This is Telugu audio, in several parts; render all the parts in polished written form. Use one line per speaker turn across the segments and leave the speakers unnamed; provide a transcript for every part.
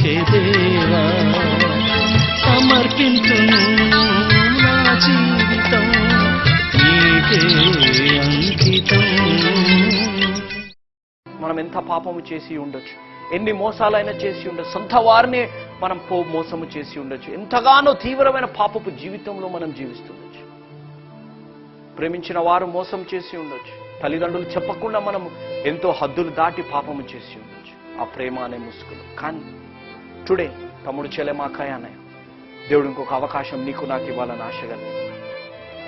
నీకే దేవా సమర్పించును నా జీవితం నీకే అంకితం.
మనం ఎంత పాపము చేసి ఉండొచ్చు, ఎన్ని మోసాలైనా చేసి ఉండొచ్చు, సొంత వారినే మనం మోసము చేసి ఉండొచ్చు, ఎంతగానో తీవ్రమైన పాపపు జీవితంలో మనం జీవిస్తుండొచ్చు. ప్రేమించిన వారు మోసం చేసి ఉండొచ్చు, తల్లిదండ్రులు చెప్పకుండా మనం ఎంతో హద్దులు దాటి పాపము చేసి ఉండొచ్చు, ఆ ప్రేమ అనే ముసుగులు. కానీ టుడే తమ్ముడు చెల్లెమాకాయ అన్నయ్య, దేవుడు ఇంకొక అవకాశం నీకు నాకు ఇవ్వాలని ఆశగలిగి,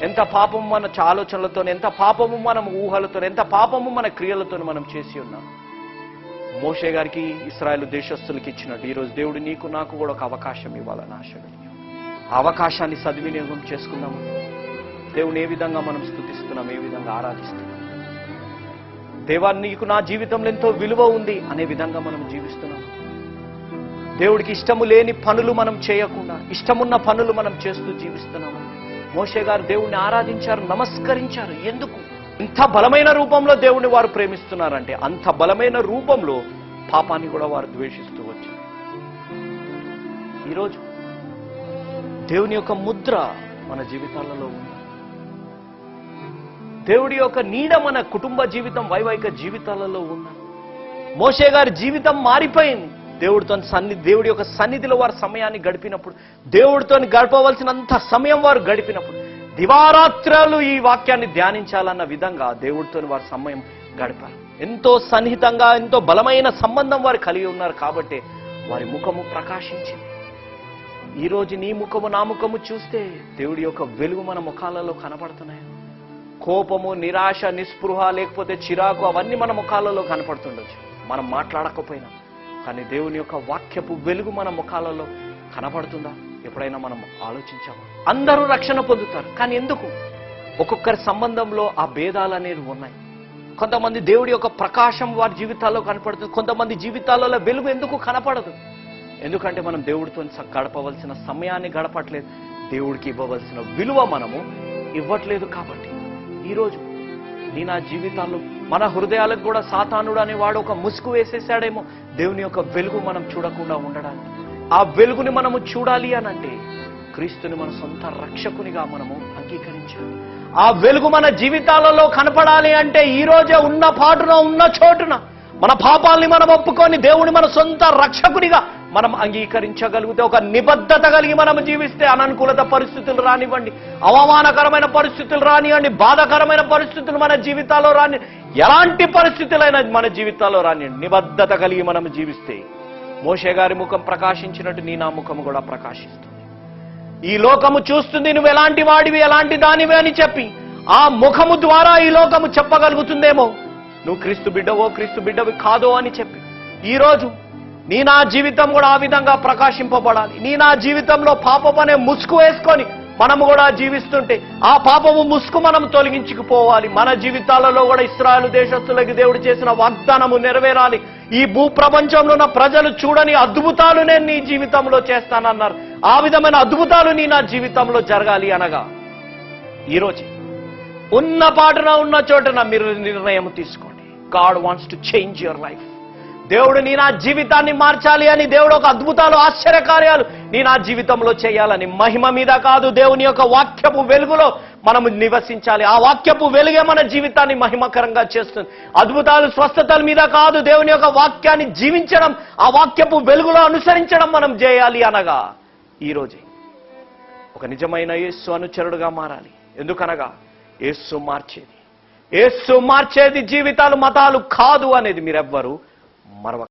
ఎంత పాపము మన ఆలోచనలతో, ఎంత పాపము మనం ఊహలతో, ఎంత పాపము మన క్రియలతో మనం చేసి ఉన్నాం. మోషే గారికి ఇశ్రాయేలు దేశస్తులకి ఇచ్చినట్టు ఈరోజు దేవుడు నీకు నాకు కూడా ఒక అవకాశం ఇవ్వాలని ఆశగలిగి, ఆ అవకాశాన్ని సద్వినియోగం చేసుకుందాము. దేవుని ఏ విధంగా మనం స్తుతిస్తున్నాం, ఏ విధంగా ఆరాధిస్తున్నాం, దేవా నీకు నా జీవితంలో ఎంతో విలువ ఉంది అనే విధంగా మనం జీవిస్తున్నాం. దేవుడికి ఇష్టము లేని పనులు మనం చేయకుండా ఇష్టమున్న పనులు మనం చేస్తూ జీవిస్తున్నాము. మోషే గారు దేవుణ్ణి ఆరాధించారు, నమస్కరించారు. ఎందుకు? ఇంత బలమైన రూపంలో దేవుణ్ణి వారు ప్రేమిస్తున్నారంటే అంత బలమైన రూపంలో పాపాన్ని కూడా వారు ద్వేషిస్తూ వచ్చారు. ఈరోజు దేవుని యొక్క ముద్ర మన జీవితాలలో ఉంది. దేవుడి యొక్క నీడ మన కుటుంబ జీవితం, వైవాహిక జీవితాలలో ఉంది. మోషే గారి జీవితం మారిపోయింది. దేవుడి యొక్క సన్నిధిలో వారు సమయాన్ని గడిపినప్పుడు, దేవుడితో గడపవలసినంత సమయం వారు గడిపినప్పుడు, దివారాత్రాలు ఈ వాక్యాన్ని ధ్యానించాలన్న విధంగా దేవుడితో వారు సమయం గడిపారు. ఎంతో సన్నిహితంగా, ఎంతో బలమైన సంబంధం వారు కలిగి ఉన్నారు. కాబట్టి వారి ముఖము ప్రకాశించింది. ఈరోజు నీ ముఖము నా ముఖము చూస్తే దేవుడి యొక్క వెలుగు మన ముఖాలలో కనపడుతున్నాయి. కోపము, నిరాశ, నిస్పృహ, లేకపోతే చిరాకు, అవన్నీ మన ముఖాలలో కనపడుతుండొచ్చు మనం మాట్లాడకపోయినా. కానీ దేవుని యొక్క వాక్యపు వెలుగు మన ముఖాలలో కనపడుతుందా? ఎప్పుడైనా మనం ఆలోచించామా? అందరూ రక్షణ పొందుతారు, కానీ ఎందుకు? ఒక్కొక్కరి సంబంధంలో ఆ భేదాలు అనేవి ఉన్నాయి. కొంతమంది దేవుడి యొక్క ప్రకాశం వారి జీవితాల్లో కనపడుతుంది, కొంతమంది జీవితాలలో వెలుగు ఎందుకు కనపడదు? ఎందుకంటే మనం దేవుడితో గడపవలసిన సమయాన్ని గడపట్లేదు, దేవుడికి ఇవ్వవలసిన విలువ మనము ఇవ్వట్లేదు. కాబట్టి ఈరోజు నా జీవితాల్లో మన హృదయాలకు కూడా సాతానుడు అనేవాడు ఒక ముసుగు వేసేసాడేమో దేవుని యొక్క వెలుగు మనం చూడకుండా ఉండడానికి. ఆ వెలుగుని మనము చూడాలి అనంటే క్రీస్తుని మన సొంత రక్షకునిగా మనము అంగీకరించాలి. ఆ వెలుగు మన జీవితాలలో కనపడాలి అంటే ఈ రోజే ఉన్న పాటున, ఉన్న చోటున మన పాపాలని మనం ఒప్పుకొని దేవుని మన సొంత రక్షకునిగా మనం అంగీకరించగలిగితే, ఒక నిబద్ధత కలిగి మనం జీవిస్తే, అననుకూలత పరిస్థితులు రానివ్వండి, అవమానకరమైన పరిస్థితులు రానివ్వండి, బాధాకరమైన పరిస్థితులు మన జీవితాల్లో రాని, ఎలాంటి పరిస్థితులైనా మన జీవితాల్లో రానివ్వండి, నిబద్ధత కలిగి మనం జీవిస్తే మోషే గారి ముఖం ప్రకాశించినట్టు నా ముఖము కూడా ప్రకాశిస్తుంది. ఈ లోకము చూస్తుంది నువ్వు ఎలాంటి వాడివి, ఎలాంటి దానివి అని చెప్పి ఆ ముఖము ద్వారా ఈ లోకము చెప్పగలుగుతుందేమో నువ్వు క్రీస్తు బిడ్డవో, క్రీస్తు బిడ్డవి కాదో అని చెప్పి. ఈరోజు నా జీవితం కూడా ఆ విధంగా ప్రకాశింపబడాలి. నా జీవితంలో పాపం అనే ముసుగు వేసుకొని మనము కూడా జీవిస్తుంటే ఆ పాపము ముసుగు మనం తొలగించుకుపోవాలి. మన జీవితాలలో కూడా ఇశ్రాయేలు దేశస్తులకి దేవుడు చేసిన వాగ్దానము నెరవేరాలి. ఈ భూ ప్రపంచంలో ఉన్న ప్రజలు చూడని అద్భుతాలు నేను నీ జీవితంలో చేస్తానన్నారు. ఆ విధమైన అద్భుతాలు నా జీవితంలో జరగాలి అనగా ఈరోజు ఉన్న పాటున, ఉన్న చోటున మీరు నిర్ణయం తీసుకోండి. God wants to change your life. దేవుడు నా జీవితాన్ని మార్చాలి అని, దేవుడు ఒక అద్భుతాలు, ఆశ్చర్యకార్యాలు నా జీవితంలో చేయాలని, మహిమ మీద కాదు, దేవుని యొక్క వాక్యపు వెలుగులో మనము నివసించాలి. ఆ వాక్యపు వెలుగే మన జీవితాన్ని మహిమకరంగా చేస్తుంది. అద్భుతాలు, స్వస్థతల మీద కాదు, దేవుని యొక్క వాక్యాన్ని జీవించడం, ఆ వాక్యపు వెలుగులో అనుసరించడం మనం చేయాలి అనగా ఈరోజే ఒక నిజమైన యేసు అనుచరుడుగా మారాలి. ఎందుకనగా యేసు మార్చేది జీవితాలు, మతాలు కాదు అనేది మీరెవ్వరూ మరవ